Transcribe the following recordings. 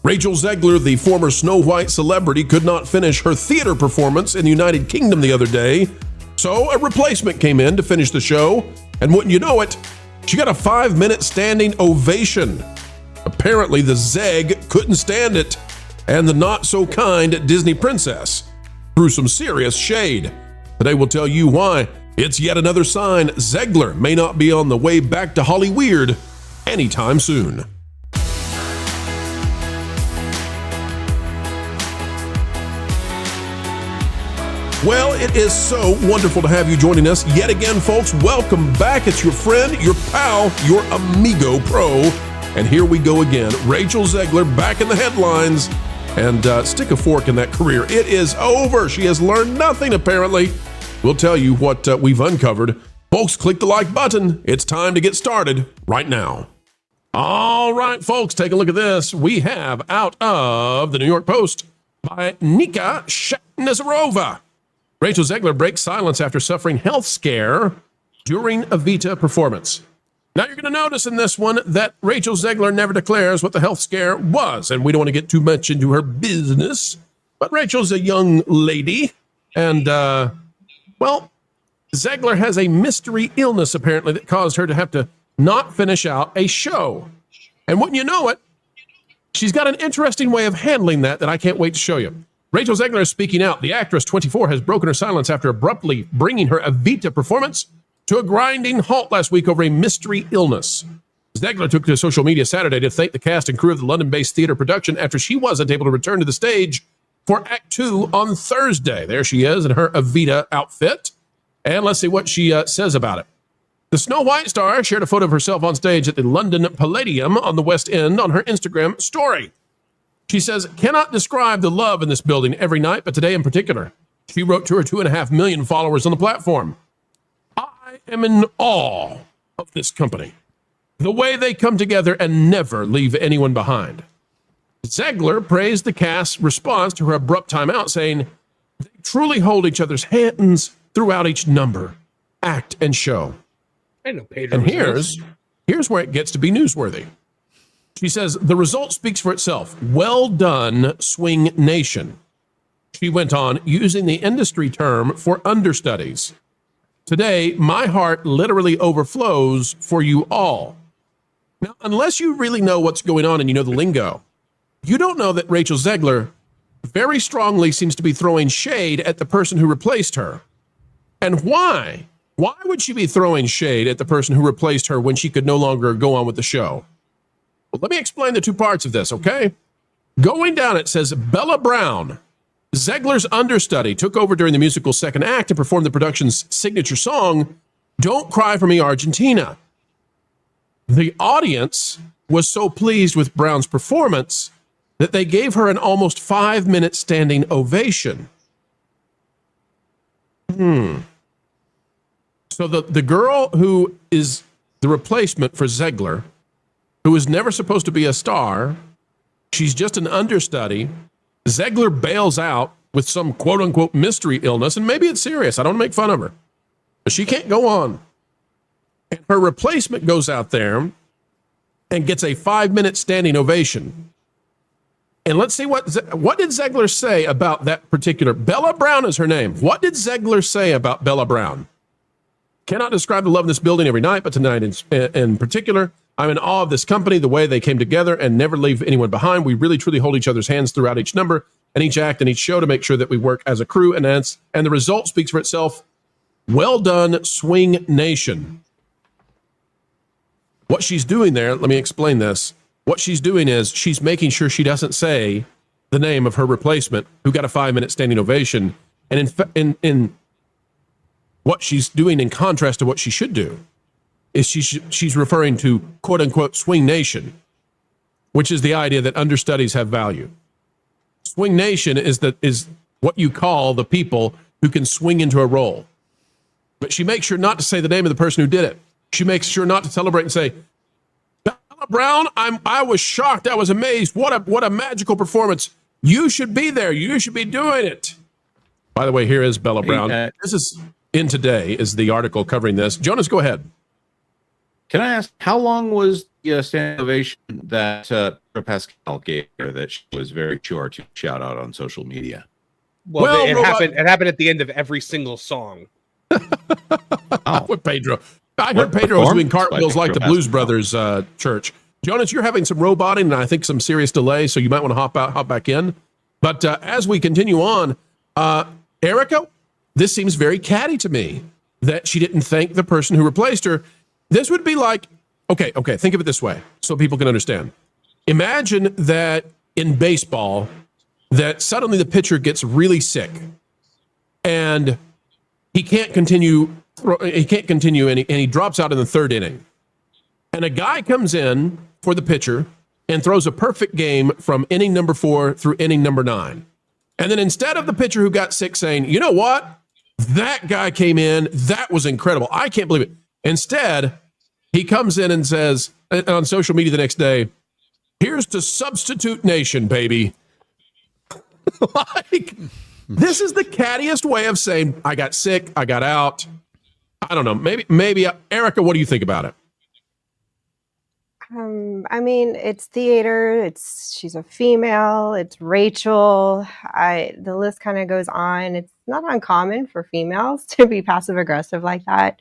Rachel Zegler, the former Snow White celebrity, could not finish her theater performance in the United Kingdom the other day, so a replacement came in to finish the show, and wouldn't you know it, she got a 5-minute standing ovation. Apparently, the Zeg couldn't stand it, and the not-so-kind Disney princess threw some serious shade. Today we'll tell you why. It's yet another sign Zegler may not be on the way back to Hollyweird anytime soon. Well, it is so wonderful to have you joining us yet again, folks. Welcome back. It's your friend, your pal, your amigo pro. And here we go again. Rachel Zegler back in the headlines. And stick a fork in that career. It is over. She has learned nothing, apparently. We'll tell you what we've uncovered. Folks, click the like button. It's time to get started right now. All right, folks, take a look at this. We have out of the New York Post by Nika Shatnezarova. Rachel Zegler breaks silence after suffering health scare during a Evita performance. Now, you're going to notice in this one that Rachel Zegler never declares what the health scare was, and we don't want to get too much into her business, but Rachel's a young lady, and, well, Zegler has a mystery illness, apparently, that caused her to have to not finish out a show. And wouldn't you know it, she's got an interesting way of handling that I can't wait to show you. Rachel Zegler is speaking out. The actress, 24, has broken her silence after abruptly bringing her Evita performance to a grinding halt last week over a mystery illness. Zegler took to social media Saturday to thank the cast and crew of the London-based theater production after she wasn't able to return to the stage for Act 2 on Thursday. There she is in her Evita outfit. And let's see what she says about it. The Snow White star shared a photo of herself on stage at the London Palladium on the West End on her Instagram story. She says, cannot describe the love in this building every night, but today in particular. She wrote to her 2.5 million followers on the platform. I am in awe of this company. The way they come together and never leave anyone behind. Zegler praised the cast's response to her abrupt timeout, saying, they truly hold each other's hands throughout each number, act, and show. And here's where it gets to be newsworthy. She says, the result speaks for itself. Well done, Swing Nation. She went on, using the industry term for understudies. Today, my heart literally overflows for you all. Now, unless you really know what's going on and you know the lingo, you don't know that Rachel Zegler very strongly seems to be throwing shade at the person who replaced her. And why? Why would she be throwing shade at the person who replaced her when she could no longer go on with the show? Well, let me explain the two parts of this, okay? Going down, it says Bella Brown, Zegler's understudy, took over during the musical's second act and performed the production's signature song, Don't Cry for Me, Argentina. The audience was so pleased with Brown's performance that they gave her an almost 5-minute standing ovation. So the girl who is the replacement for Zegler, who was never supposed to be a star, she's just an understudy. Zegler bails out with some quote-unquote mystery illness, and maybe it's serious. I don't want to make fun of her. But she can't go on. And her replacement goes out there and gets a 5-minute standing ovation. And let's see what did Zegler say about that particular... Bella Brown is her name. What did Zegler say about Bella Brown? Cannot describe the love in this building every night, but tonight in particular... I'm in awe of this company, the way they came together and never leave anyone behind. We really, truly hold each other's hands throughout each number and each act and each show to make sure that we work as a crew. And the result speaks for itself. Well done, Swing Nation. What she's doing there, let me explain this. What she's doing is she's making sure she doesn't say the name of her replacement who got a 5-minute standing ovation. And in what she's doing in contrast to what she should do, is she's referring to quote-unquote Swing Nation, which is the idea that understudies have value. Swing Nation is what you call the people who can swing into a role. But she makes sure not to say the name of the person who did it. She makes sure not to celebrate and say, Bella Brown, I was shocked. I was amazed. What a magical performance. You should be there. You should be doing it. By the way, here is Bella Brown. This is in Today is the article covering this. Jonas, go ahead. Can I ask, how long was standing ovation that Pascal gave her that she was very sure to shout out on social media? Well, it happened. It happened at the end of every single song. With Pedro. I heard Pedro was doing cartwheels like the Blues Brothers church. Jonas, you're having some roboting and I think some serious delay, so you might want to hop back in. But as we continue on, Erica, this seems very catty to me that she didn't thank the person who replaced her. This would be like, okay, think of it this way so people can understand. Imagine that in baseball, that suddenly the pitcher gets really sick and he can't continue and he drops out in the third inning. And a guy comes in for the pitcher and throws a perfect game from inning number 4 through inning number 9. And then instead of the pitcher who got sick saying, you know what? That guy came in. That was incredible. I can't believe it. Instead, he comes in and says on social media the next day, here's to Substitute Nation, baby. Like, this is the cattiest way of saying, I got sick, I got out. I don't know. Maybe Erica, what do you think about it? I mean, it's theater. She's a female. It's Rachel. The list kind of goes on. It's not uncommon for females to be passive aggressive like that,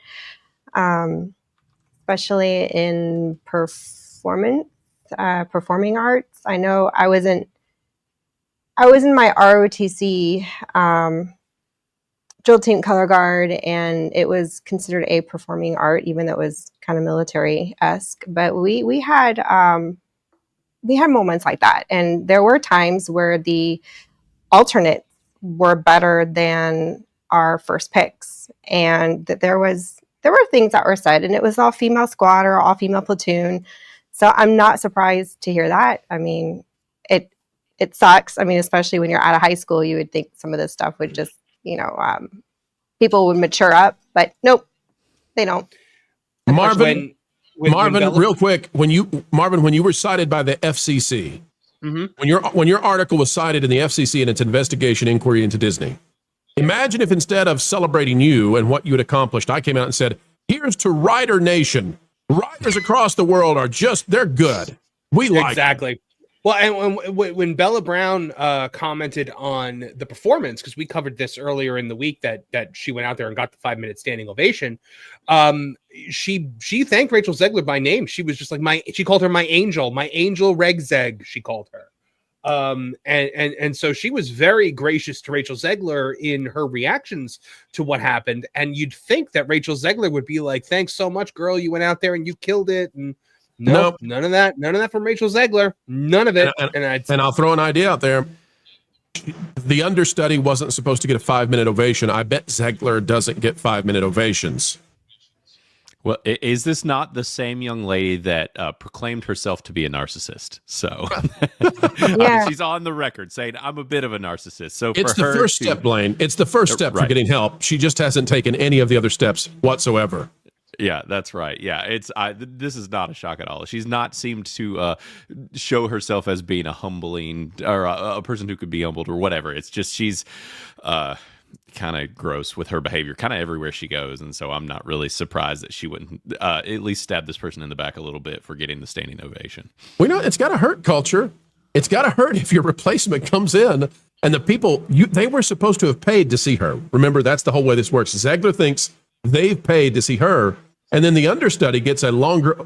especially in performing arts. I know I was in my ROTC drill team color guard, and it was considered a performing art, even though it was kind of military-esque. But we had moments like that, and there were times where the alternates were better than our first picks, and that there were things that were said, and it was all female squad or all female platoon. So I'm not surprised to hear that. I mean, it sucks. I mean, especially when you're out of high school, you would think some of this stuff would just, people would mature up, but nope, they don't. Marvin, real quick, when you were cited by the FCC, when your article was cited in the FCC in its investigation inquiry into Disney, imagine if instead of celebrating you and what you had accomplished, I came out and said, here's to Rider Nation. Riders across the world they're good. We like exactly. Well, and when Bella Brown commented on the performance, because we covered this earlier in the week that she went out there and got the 5-minute standing ovation, she thanked Rachel Zegler by name. She was just like she called her my angel Reg Zeg, she called her. And so she was very gracious to Rachel Zegler in her reactions to what happened. And you'd think that Rachel Zegler would be like, thanks so much, girl. You went out there and you killed it. And nope. None of that from Rachel Zegler. None of it. And I'll throw an idea out there. The understudy wasn't supposed to get a 5-minute ovation. I bet Zegler doesn't get 5-minute ovations. Well, is this not the same young lady that proclaimed herself to be a narcissist? So Yeah. She's on the record saying, I'm a bit of a narcissist. So it's the first step, Blaine. It's the first step for getting help. She just hasn't taken any of the other steps whatsoever. Yeah, that's right. Yeah, this is not a shock at all. She's not seemed to show herself as being a humbling or a person who could be humbled or whatever. It's just she's kind of gross with her behavior kind of everywhere she goes, and so I'm not really surprised that she wouldn't at least stab this person in the back a little bit for getting the standing ovation. Well, it's got to hurt, culture. It's got to hurt if your replacement comes in and the people they were supposed to have paid to see her. Remember, that's the whole way this works. Zegler thinks they've paid to see her, and then the understudy gets a longer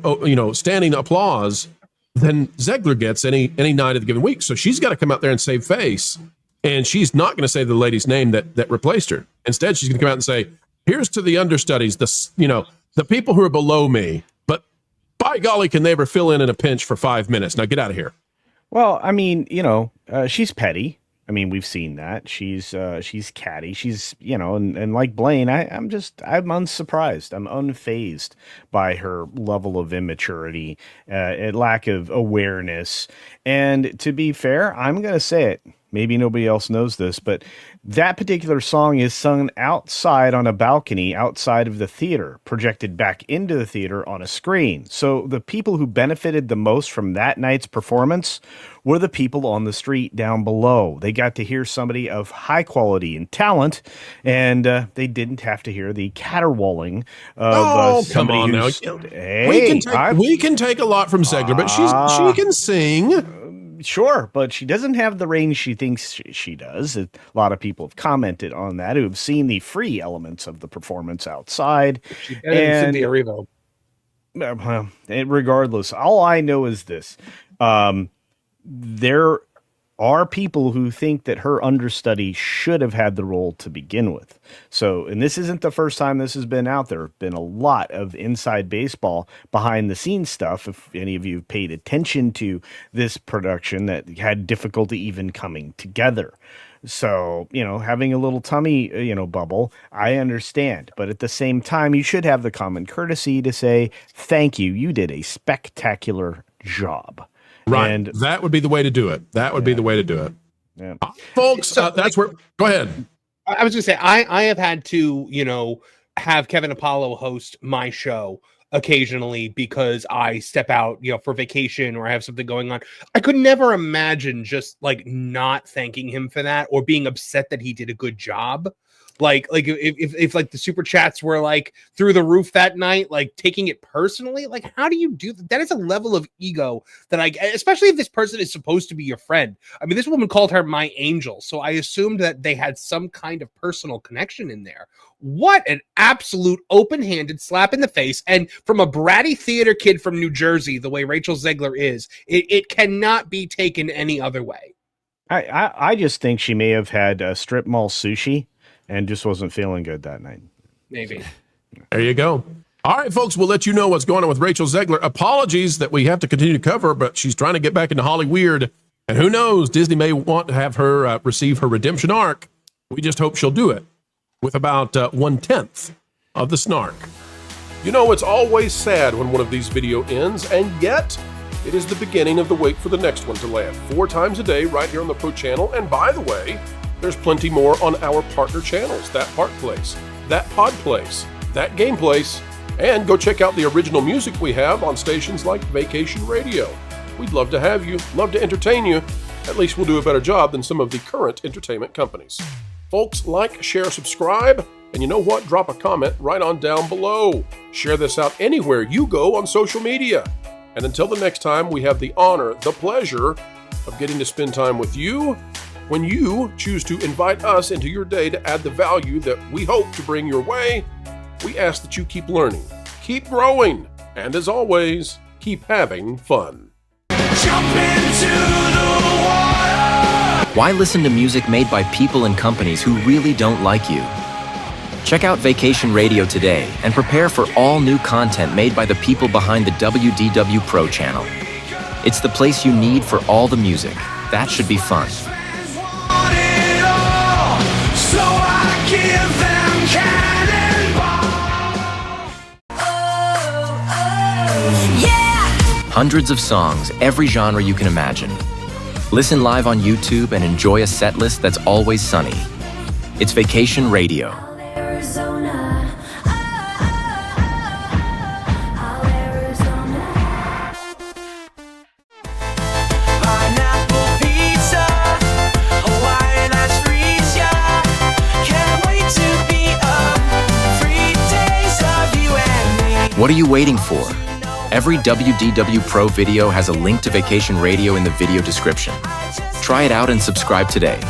standing applause than Zegler gets any night of the given week. So she's got to come out there and save face. And she's not going to say the lady's name that replaced her. Instead, she's going to come out and say, here's to the understudies, the people who are below me. But by golly, can they ever fill in a pinch for 5 minutes? Now get out of here. Well, I mean, she's petty. I mean, we've seen that. She's catty. She's, and like Blaine, I'm unsurprised. I'm unfazed by her level of immaturity, lack of awareness. And to be fair, I'm going to say it. maybe nobody else knows this, but that particular song is sung outside on a balcony outside of the theater, projected back into the theater on a screen. So the people who benefited the most from that night's performance were the people on the street down below. They got to hear somebody of high quality and talent, and they didn't have to hear the caterwauling of somebody come on who's... now. Hey, we can take a lot from Zegler, but she can sing. Sure, but she doesn't have the range she thinks she does. A lot of people have commented on that who have seen the free elements of the performance outside. And Cynthia Erivo. Regardless, all I know is this. There are people who think that her understudy should have had the role to begin with. So, and this isn't the first time this has been out there. Been a lot of inside baseball, behind the scenes stuff. If any of you have paid attention to this production that had difficulty even coming together. So, having a little tummy, bubble, I understand. But at the same time, you should have the common courtesy to say, thank you. You did a spectacular job. Right. And that would be the way to do it. That would be the way to do it. Yeah. Folks, that's where... Go ahead. I was going to say, I have had to, have Kevin Apollo host my show occasionally because I step out, for vacation or I have something going on. I could never imagine just not thanking him for that or being upset that he did a good job. Like if the super chats were through the roof that night, taking it personally, how do you do that? That is a level of ego that especially if this person is supposed to be your friend. I mean, this woman called her my angel. So I assumed that they had some kind of personal connection in there. What an absolute open-handed slap in the face. And from a bratty theater kid from New Jersey, the way Rachel Zegler is, it cannot be taken any other way. I just think she may have had strip mall sushi and just wasn't feeling good that night. Maybe. There you go. All right, folks, we'll let you know what's going on with Rachel Zegler. Apologies that we have to continue to cover, but she's trying to get back into Hollyweird. And who knows, Disney may want to have her receive her redemption arc. We just hope she'll do it with about 1/10 of the snark. It's always sad when one of these video ends, and yet it is the beginning of the wait for the next one to land 4 times a day right here on the Pro Channel. And by the way, there's plenty more on our partner channels, That Part Place, That Pod Place, That Game Place, and go check out the original music we have on stations like Vacation Radio. We'd love to have you, love to entertain you. At least we'll do a better job than some of the current entertainment companies. Folks, like, share, subscribe, and you know what? Drop a comment right on down below. Share this out anywhere you go on social media. And until the next time, we have the honor, the pleasure of getting to spend time with you when you choose to invite us into your day to add the value that we hope to bring your way. We ask that you keep learning, keep growing, and as always, keep having fun. Jump into the water. Why listen to music made by people and companies who really don't like you? Check out Vacation Radio today and prepare for all new content made by the people behind the WDW Pro Channel. It's the place you need for all the music. That should be fun. So I give them cannonball. Yeah. Hundreds of songs, every genre you can imagine. Listen live on YouTube and enjoy a set list that's always sunny. It's Vacation Radio. What are you waiting for? Every WDW Pro video has a link to Vacation Radio in the video description. Try it out and subscribe today.